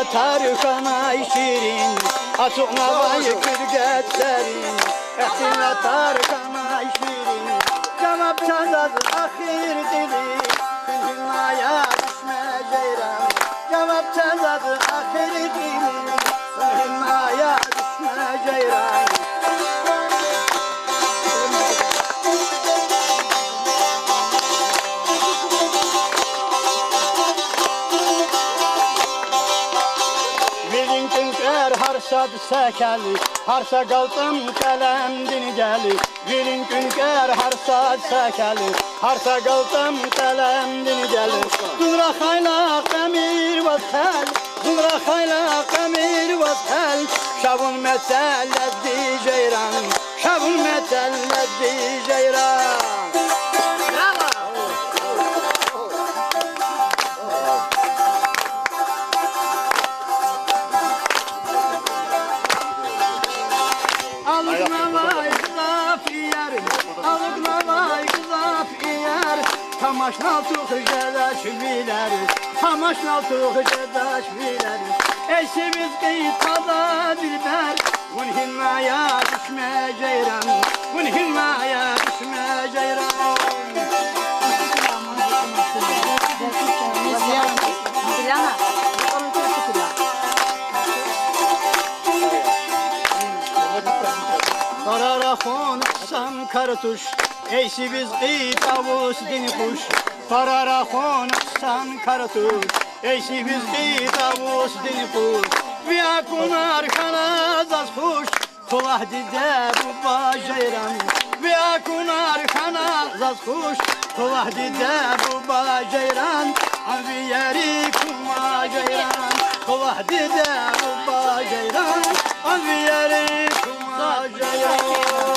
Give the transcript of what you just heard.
atar kanay şirin, açık navayı kürgetlerin. Ehtin atar kanay şirin, cevap çaldadır ahir dili. Dünyaya düşme ceyran, cevap çaldadır ahir dili. Dünyaya düşme ceyran. Harsad sekeli, harsa qaldım qələmdin gəli. Birin gün gər harsad sekeli, harsa qaldım qələmdin gəli. Dura xaylaq əmir vəzhəl, dura xaylaq əmir vəzhəl. Şavun məsəllədi ceyran, şavun məsəllədi ceyran. Alık navay kızaf yer, alık navay kızaf yer. Tamaşnal tuğ gedaş biler, tamaşnal tuğ gedaş biler. Eşimiz kıytada dilber, bun hilmaya düşme ceyran, bun hilmaya düşme ceyran. Karara konaksan kartuş, eysi biz tavus dini kuş. Karara konaksan kartuş, eysi biz tavus dini kuş. Viya kunar kanazaz kuş, tulah dide bu bacayran. Viya kunar kanazaz kuş, tulah dide bu bacayran. Abi yeri kuma cayran, tulah dide bu bacayran. Abi yeri kuma cayran.